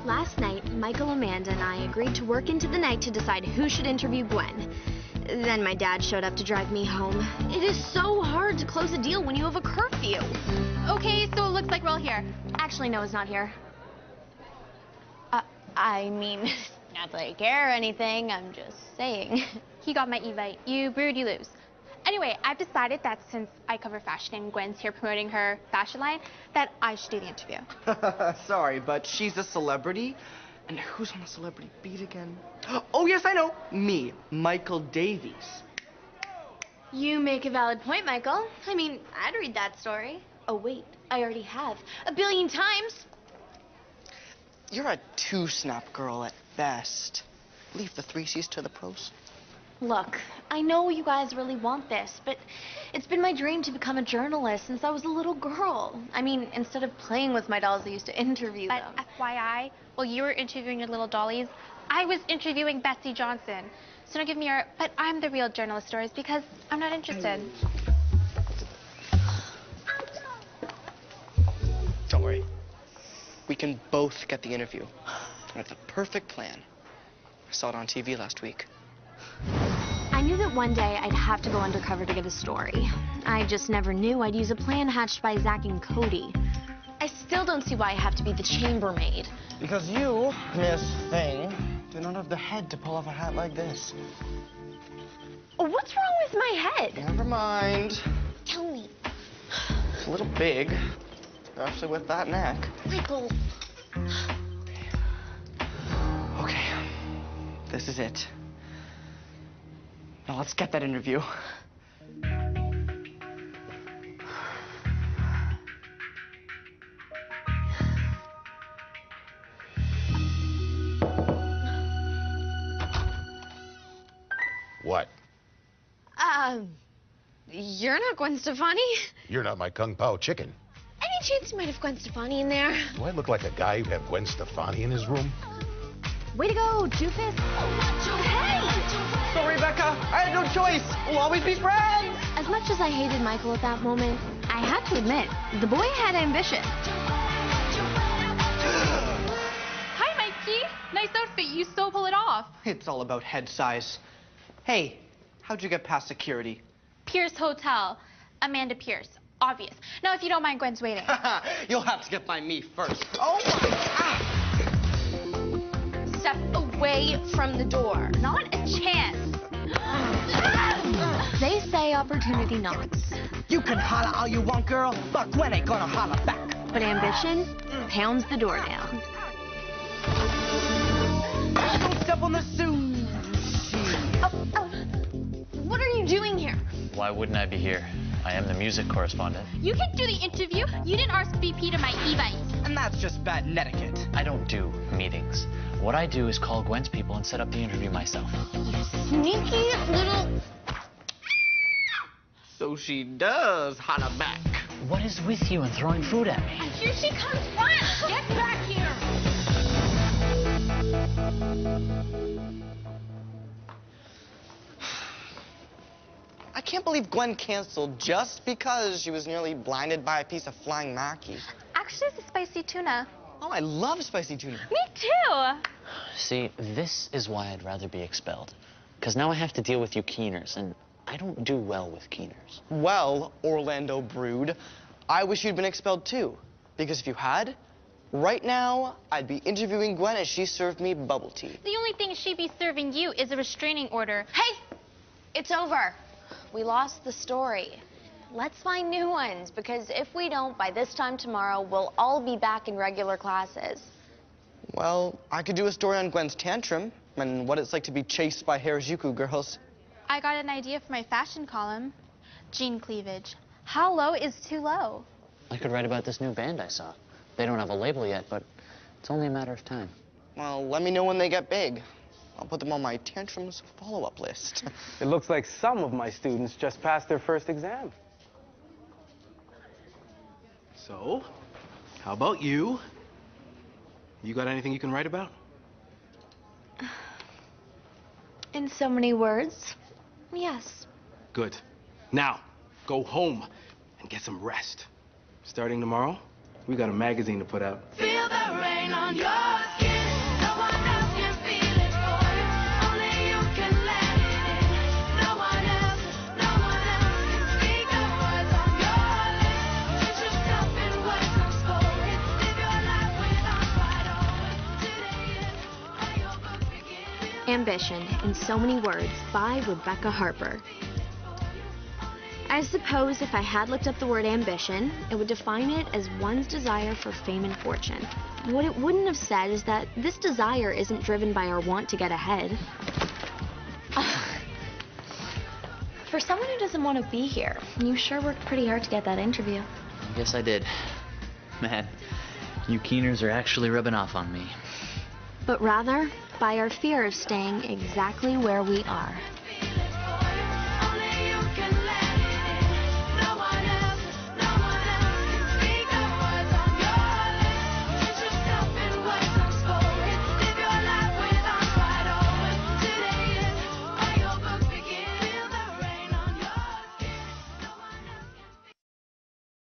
Last night, Michael, Amanda, and I agreed to work into the night to decide who should interview Gwen. Then my dad showed up to drive me home. It is so hard to close a deal when you have a curfew. Okay, so it looks like we're all here. Actually, Noah's not here. I mean, not that I care or anything, I'm just saying. He got my Evite. You brewed, you lose. Anyway, I've decided that since I cover fashion and Gwen's here promoting her fashion line, that I should do the interview. Sorry, but she's a celebrity. And who's on the celebrity beat again? Oh, yes, I know. Me, Michael Davies. You make a valid point, Michael. I mean, I'd read that story. Oh, wait, I already have. 1 billion times. You're a two-snap girl at best. Leave the 3 C's to the pros. Look, I know you guys really want this, but it's been my dream to become a journalist since I was a little girl. I mean, instead of playing with my dolls, I used to interview them. But FYI, while you were interviewing your little dollies, I was interviewing Betsy Johnson. So don't give me your, but I'm the real journalist stories because I'm not interested. Don't worry. We can both get the interview. And it's a perfect plan. I saw it on TV last week. I knew that one day I'd have to go undercover to get a story. I just never knew I'd use a plan hatched by Zach and Cody. I still don't see why I have to be the chambermaid. Because you, Miss Thing, do not have the head to pull off a hat like this. What's wrong with my head? Never mind. Tell me. It's a little big, especially with that neck. Michael. Okay, this is it. Now let's get that interview. What? You're not Gwen Stefani. You're not my Kung Pao chicken. Any chance you might have Gwen Stefani in there? Do I look like a guy who'd have Gwen Stefani in his room? Way to go, doofus. Hey! So, Rebecca, I had no choice. We'll always be friends. As much as I hated Michael at that moment, I had to admit, the boy had ambition. Hi, Mikey. Nice outfit. You still pull it off. It's all about head size. Hey, how'd you get past security? Pierce Hotel. Amanda Pierce. Obvious. Now, if you don't mind, Gwen's waiting. You'll have to get by me first. Oh, my God. Step away from the door. Not a chance. They say opportunity knocks, You can holler all you want, girl, but Gwen ain't gonna holler back. but ambition pounds the door down. Don't step on the sushi. What are you doing here? Why wouldn't I be here? I am the music correspondent. You can do the interview. You didn't RSVP to my Evite. And that's just bad etiquette. I don't do meetings. What I do is call Gwen's people and set up the interview myself. Sneaky little... So she does holler back. What is with you and throwing food at me? Here she comes, Gwen. Get back here. I can't believe Gwen canceled just because she was nearly blinded by a piece of flying maki. Actually, it's a spicy tuna. Oh, I love spicy tuna. Me too. See, this is why I'd rather be expelled. Because now I have to deal with you keeners, and I don't do well with keeners. Well, Orlando Brood, I wish you'd been expelled too. Because if you had, right now, I'd be interviewing Gwen as she served me bubble tea. The only thing she'd be serving you is a restraining order. Hey! It's over. We lost the story. Let's find new ones, because if we don't, by this time tomorrow, we'll all be back in regular classes. Well, I could do a story on Gwen's tantrum and what it's like to be chased by Harajuku girls. I got an idea for my fashion column. Jean cleavage. How low is too low? I could write about this new band I saw. They don't have a label yet, but it's only a matter of time. Well, let me know when they get big. I'll put them on my tantrums follow-up list. It looks like some of my students just passed their first exam. So, how about you? You got anything you can write about? In so many words, yes. Good. Now, go home and get some rest. Starting tomorrow, we got a magazine to put out. Feel the rain on your skin. ambition in so many words by Rebecca Harper. I suppose if I had looked up the word ambition, it would define it as one's desire for fame and fortune. What it wouldn't have said is that this desire isn't driven by our want to get ahead. For someone who doesn't want to be here, you sure worked pretty hard to get that interview. I guess I did. Man, you keeners are actually rubbing off on me. But rather by our fear of staying exactly where we are.